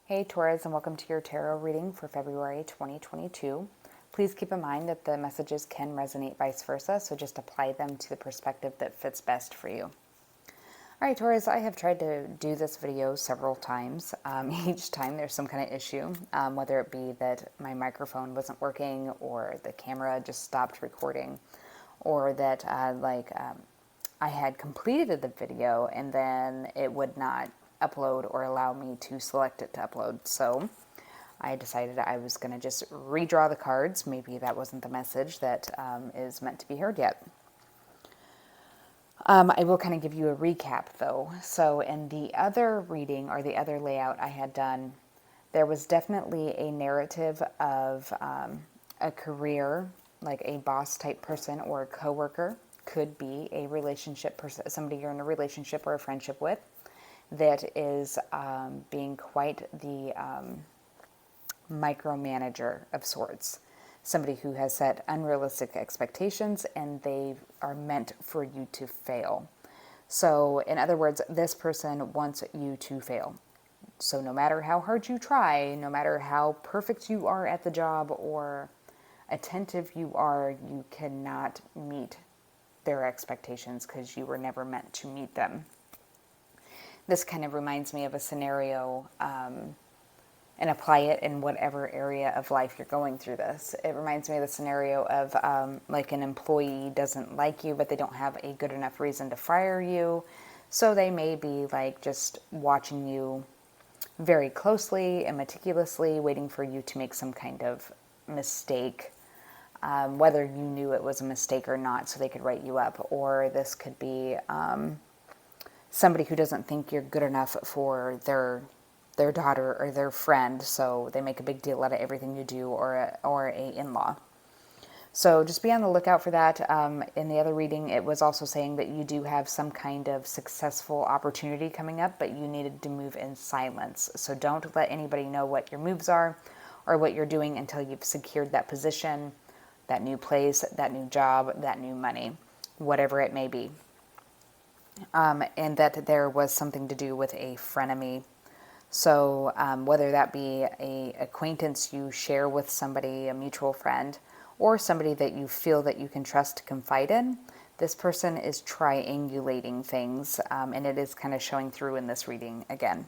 Hey Taurus, and welcome to your tarot reading for February 2022. Please keep in mind that the messages can resonate vice versa, so just apply them to the perspective that fits best for you. All right, Taurus, I have tried to do this video several times. Each time there's some kind of issue, whether it be that my microphone wasn't working or the camera just stopped recording, or that I had completed the video and then it would not upload or allow me to select it to upload. So I decided I was going to just redraw the cards. Maybe that wasn't the message that is meant to be heard yet. I will kind of give you a recap though. So in the other reading or the other layout I had done, there was definitely a narrative of a career, like a boss type person or a coworker. Could be a relationship person, somebody you're in a relationship or a friendship with, that is being quite the micromanager of sorts. Somebody who has set unrealistic expectations and they are meant for you to fail. So, in other words, this person wants you to fail. So, no matter how hard you try, no matter how perfect you are at the job or attentive you are, you cannot meet their expectations because you were never meant to meet them. This kind of reminds me of a scenario, and apply it in whatever area of life you're going through this. It reminds me of the scenario of like an employee doesn't like you, but they don't have a good enough reason to fire you. So they may be like just watching you very closely and meticulously, waiting for you to make some kind of mistake, whether you knew it was a mistake or not, so they could write you up. Or this could be somebody who doesn't think you're good enough for their daughter or their friend, so they make a big deal out of everything you do, or a in-law. So just be on the lookout for that. In the other reading, it was also saying that you do have some kind of successful opportunity coming up, but you needed to move in silence. So don't let anybody know what your moves are or what you're doing until you've secured that position, that new place, that new job, that new money, whatever it may be. And that there was something to do with a frenemy. So whether that be a acquaintance you share with somebody, a mutual friend, or somebody that you feel that you can trust to confide in, this person is triangulating things, and it is kind of showing through in this reading again.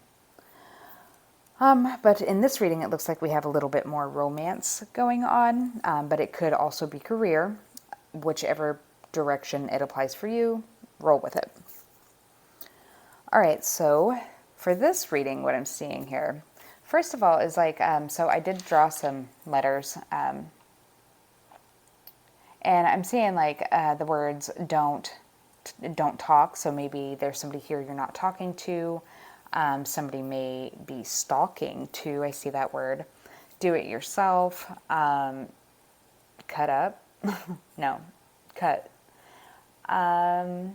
But in this reading, it looks like we have a little bit more romance going on, but it could also be career. Whichever direction it applies for you, roll with it. All right, so for this reading, what I'm seeing here, first of all, is like, so I did draw some letters, and I'm seeing like the words don't talk. So maybe there's somebody here you're not talking to. Somebody may be stalking too. I see that word. Do it yourself. Cut up. No, cut. I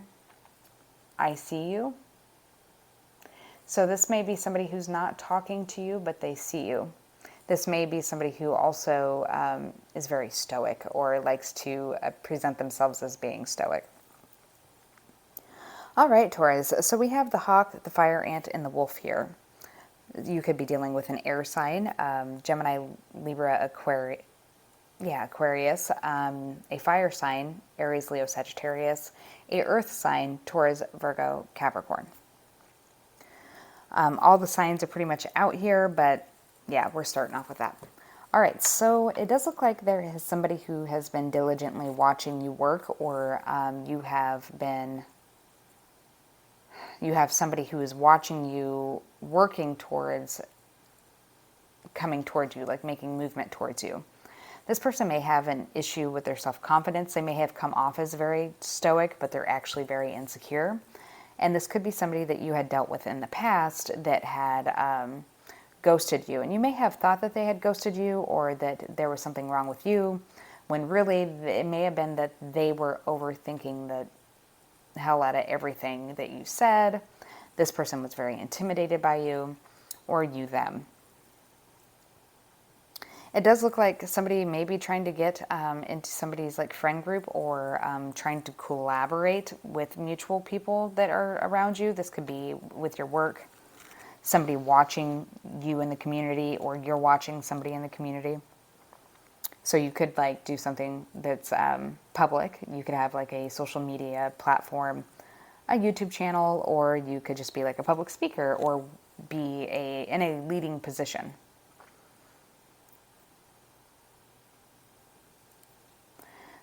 see you. So this may be somebody who's not talking to you, but they see you. This may be somebody who also is very stoic or likes to present themselves as being stoic. All right, Taurus. So we have the hawk, the fire ant, and the wolf here. You could be dealing with an air sign, Gemini, Libra, Aquarius, a fire sign, Aries, Leo, Sagittarius, a earth sign, Taurus, Virgo, Capricorn. All the signs are pretty much out here, but yeah, we're starting off with that. All right, so it does look like there is somebody who has been diligently watching you work, or you have somebody who is watching you working towards coming towards you, like making movement towards you. This person may have an issue with their self-confidence. They may have come off as very stoic, but they're actually very insecure. And this could be somebody that you had dealt with in the past that had ghosted you. And you may have thought that they had ghosted you or that there was something wrong with you, when really it may have been that they were overthinking the hell out of everything that you said. This person was very intimidated by you, or you them. It does look like somebody may be trying to get into somebody's like friend group, or trying to collaborate with mutual people that are around you. This could be with your work. somebody watching you in the community, or you're watching somebody in the community. So you could like do something that's public. You could have like a social media platform, a YouTube channel, or you could just be like a public speaker or be in a leading position.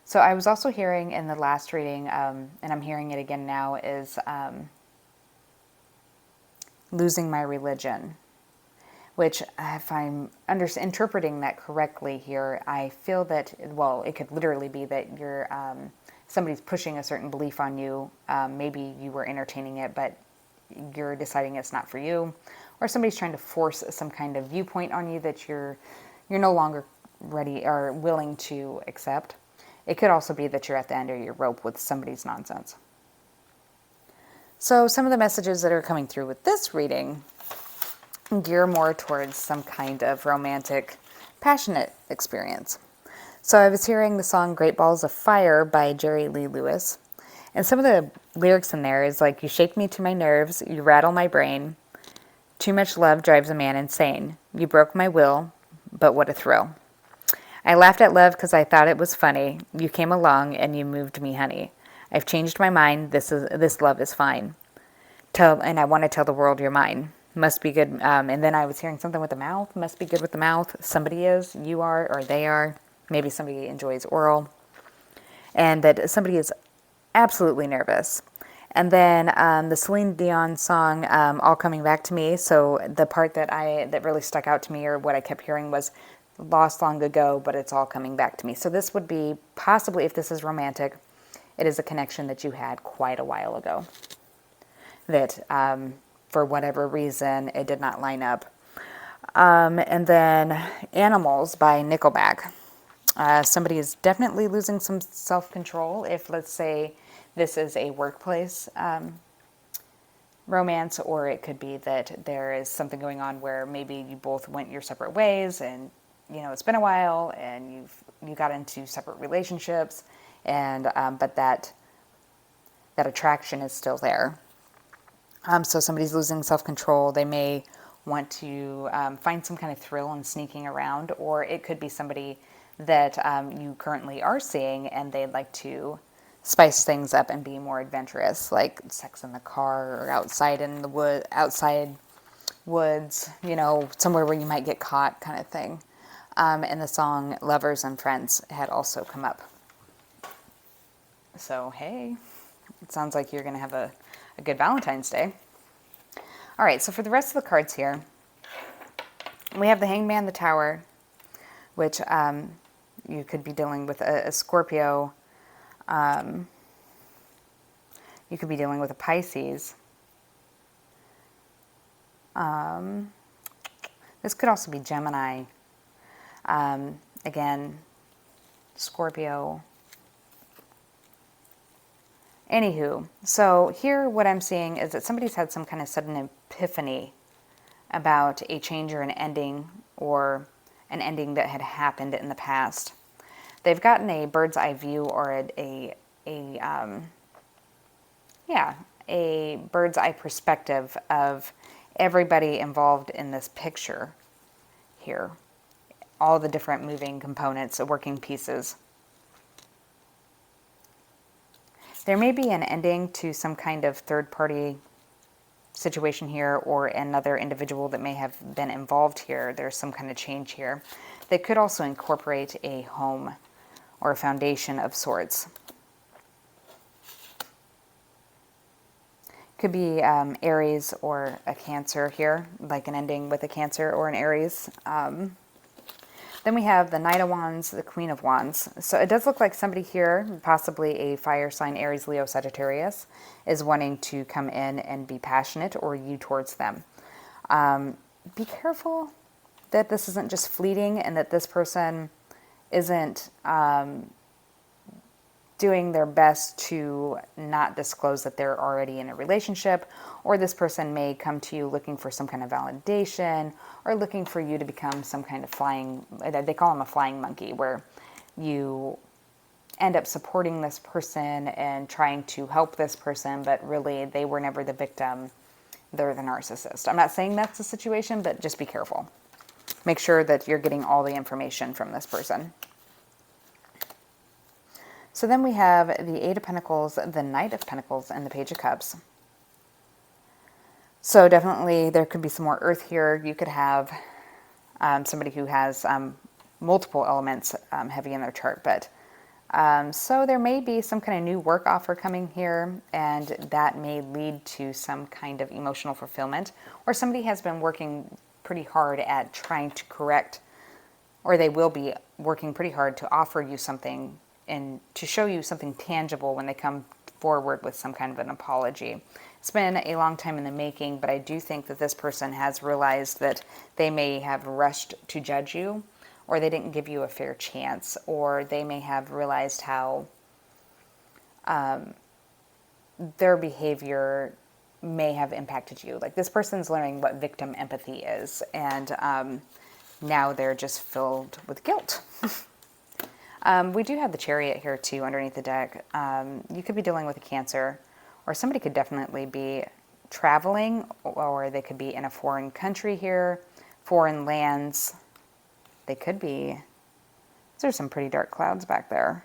So I was also hearing in the last reading, and I'm hearing it again now, is losing my religion. Which, if I'm interpreting that correctly here, I feel that, well, it could literally be that you're somebody's pushing a certain belief on you. Maybe you were entertaining it, but you're deciding it's not for you, or somebody's trying to force some kind of viewpoint on you that you're no longer ready or willing to accept. It could also be that you're at the end of your rope with somebody's nonsense. So some of the messages that are coming through with this reading gear more towards some kind of romantic, passionate experience. So I was hearing the song Great Balls of Fire by Jerry Lee Lewis. And some of the lyrics in there is like, you shake me to my nerves, you rattle my brain. Too much love drives a man insane. You broke my will, but what a thrill. I laughed at love because I thought it was funny. You came along and you moved me, honey. I've changed my mind. This love is fine. And I want to tell the world you're mine. Must be good. And then I was hearing something with the mouth. Must be good with the mouth. Somebody is. You are, or they are. Maybe somebody enjoys oral. And that somebody is absolutely nervous. And then the Celine Dion song, All Coming Back to Me. So the part that really stuck out to me, or what I kept hearing, was lost long ago, but it's all coming back to me. So this would be possibly, if this is romantic, it is a connection that you had quite a while ago. That for whatever reason, it did not line up. And then Animals by Nickelback. Somebody is definitely losing some self-control if, let's say, this is a workplace romance, or it could be that there is something going on where maybe you both went your separate ways, and it's been a while, and you got into separate relationships, and but that attraction is still there. So somebody's losing self-control. They may want to find some kind of thrill in sneaking around, or it could be somebody that you currently are seeing, and they'd like to spice things up and be more adventurous, like sex in the car, or outside in the outside woods, somewhere where you might get caught, kind of thing. And the song Lovers and Friends had also come up. So, hey, it sounds like you're going to have a good Valentine's Day. All right, so for the rest of the cards here, we have the Hangman, the Tower, which you could be dealing with a Scorpio. You could be dealing with a Pisces. This could also be Gemini. Again, Scorpio. Anywho, so here what I'm seeing is that somebody's had some kind of sudden epiphany about a change or an ending, or an ending that had happened in the past. They've gotten a bird's eye view, or a bird's eye perspective of everybody involved in this picture here. All the different moving components, working pieces. There may be an ending to some kind of third-party situation here, or another individual that may have been involved here. There's some kind of change here. They could also incorporate a home or a foundation of sorts. Could be Aries or a Cancer here, like an ending with a Cancer or an Aries. Then we have the Knight of Wands, the Queen of Wands. So it does look like somebody here, possibly a fire sign, Aries, Leo, Sagittarius, is wanting to come in and be passionate, or you towards them. Be careful that this isn't just fleeting, and that this person isn't doing their best to not disclose that they're already in a relationship, or this person may come to you looking for some kind of validation, or looking for you to become some kind of they call them a flying monkey, where you end up supporting this person and trying to help this person, but really they were never the victim, they're the narcissist. I'm not saying that's the situation, but just be careful. Make sure that you're getting all the information from this person. So then we have the Eight of Pentacles, the Knight of Pentacles, and the Page of Cups. So definitely there could be some more earth here. You could have somebody who has multiple elements heavy in their chart. But so there may be some kind of new work offer coming here, and that may lead to some kind of emotional fulfillment. Or somebody has been working pretty hard at trying to correct, or they will be working pretty hard to offer you something and to show you something tangible when they come forward with some kind of an apology. It's been a long time in the making, but I do think that this person has realized that they may have rushed to judge you, or they didn't give you a fair chance, or they may have realized how their behavior may have impacted you. Like, this person's learning what victim empathy is, and now they're just filled with guilt. We do have the Chariot here too underneath the deck. You could be dealing with a Cancer, or somebody could definitely be traveling, or they could be in a foreign country here, foreign lands. They could be, there's some pretty dark clouds back there.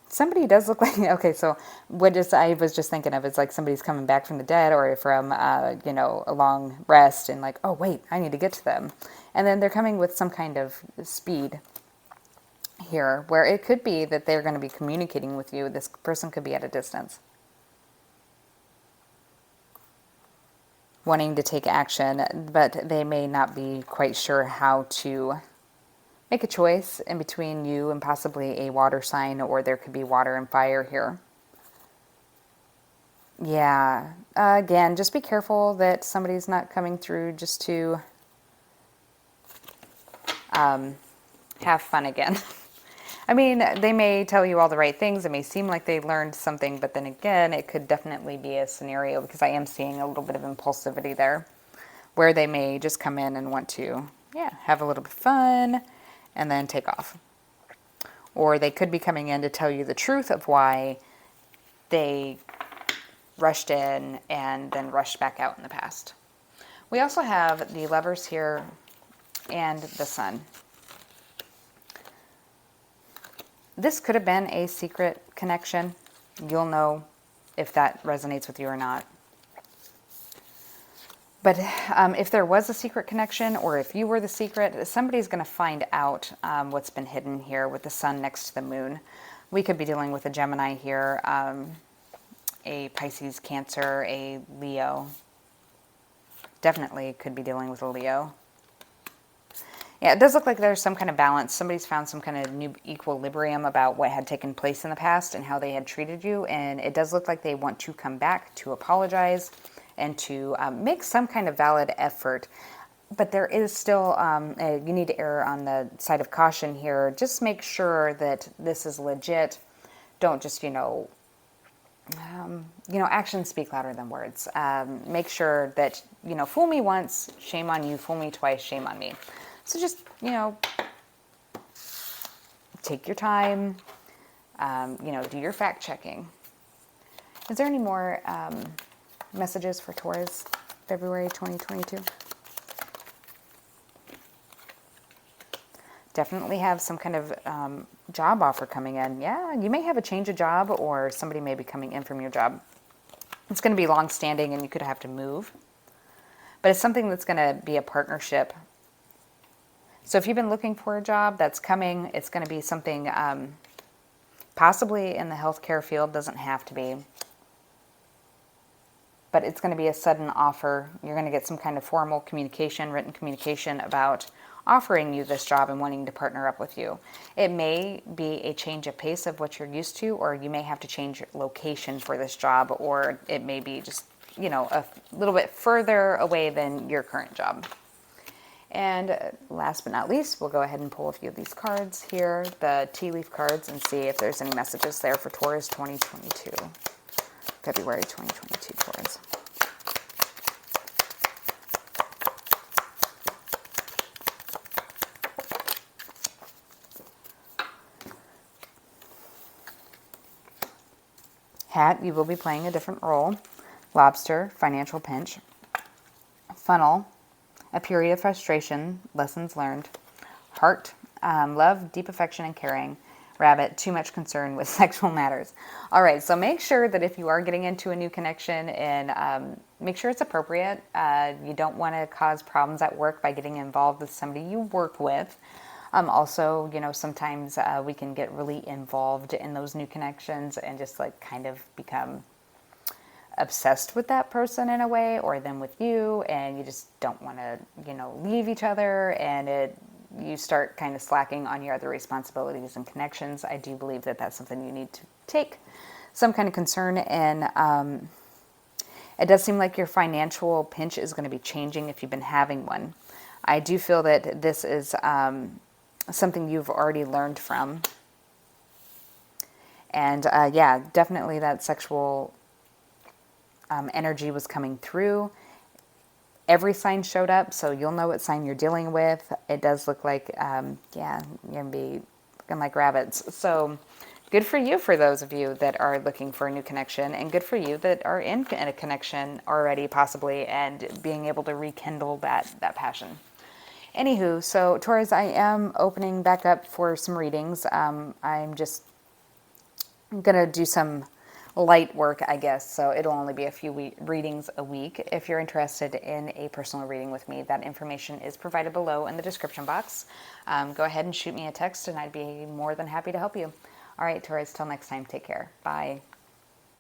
Somebody does look like, okay, so I was just thinking of, it's like somebody's coming back from the dead, or from, you know, a long rest, and like, oh wait, I need to get to them. And then they're coming with some kind of speed here, where it could be that they're going to be communicating with you. This person could be at a distance, wanting to take action, but they may not be quite sure how to make a choice in between you and possibly a water sign, or there could be water and fire here. Yeah, again, just be careful that somebody's not coming through just to have fun again. I mean, they may tell you all the right things. It may seem like they learned something, but then again, it could definitely be a scenario, because I am seeing a little bit of impulsivity there, where they may just come in and want to, yeah, have a little bit of fun and then take off. Or they could be coming in to tell you the truth of why they rushed in and then rushed back out in the past. We also have the Lovers here and the Sun. This could have been a secret connection. You'll know if that resonates with you or not. But if there was a secret connection, or if you were the secret, somebody's going to find out what's been hidden here with the Sun next to the Moon. We could be dealing with a Gemini here, a Pisces, Cancer, a Leo. Definitely could be dealing with a Leo. Yeah, it does look like there's some kind of balance. Somebody's found some kind of new equilibrium about what had taken place in the past and how they had treated you. And it does look like they want to come back to apologize and to make some kind of valid effort. But there is still, you need to err on the side of caution here. Just make sure that this is legit. Don't just, actions speak louder than words. Make sure that, fool me once, shame on you. Fool me twice, shame on me. So just, take your time, do your fact checking. Is there any more messages for Taurus, February 2022? Definitely have some kind of job offer coming in. Yeah, you may have a change of job, or somebody may be coming in from your job. It's going to be long-standing, and you could have to move. But it's something that's going to be a partnership. So if you've been looking for a job that's coming, it's going to be something possibly in the healthcare field. Doesn't have to be. But it's going to be a sudden offer. You're going to get some kind of formal communication, written communication about offering you this job and wanting to partner up with you. It may be a change of pace of what you're used to, or you may have to change your location for this job, or it may be just, a little bit further away than your current job. And last but not least, we'll go ahead and pull a few of these cards here, the tea leaf cards, and see if there's any messages there for Taurus 2022. February 2022 Taurus. Cat, you will be playing a different role. Lobster, financial pinch. Funnel, a period of frustration, lessons learned. Heart, love, deep affection and caring. Rabbit, too much concern with sexual matters. All right, so make sure that if you are getting into a new connection, and make sure it's appropriate. You don't want to cause problems at work by getting involved with somebody you work with. Also, you know, sometimes we can get really involved in those new connections and just like kind of become obsessed with that person in a way, or them with you, and you just don't want to, you know, leave each other, and you start kind of slacking on your other responsibilities and connections. I do believe that that's something you need to take some kind of concern in. It does seem like your financial pinch is going to be changing if you've been having one. I do feel that this is something you've already learned from. And yeah, definitely that sexual energy was coming through. Every sign showed up, so you'll know what sign you're dealing with. It does look like, yeah, you're going to be looking like rabbits. So good for you, for those of you that are looking for a new connection, and good for you that are in a connection already, possibly, and being able to rekindle that passion. Anywho, so Taurus, I am opening back up for some readings. I'm just going to do some light work, I guess, so it'll only be a few readings a week. If you're interested in a personal reading with me, that information is provided below in the description box. Go ahead and shoot me a text, and I'd be more than happy to help you. All right, Taurus, till next time, take care. Bye.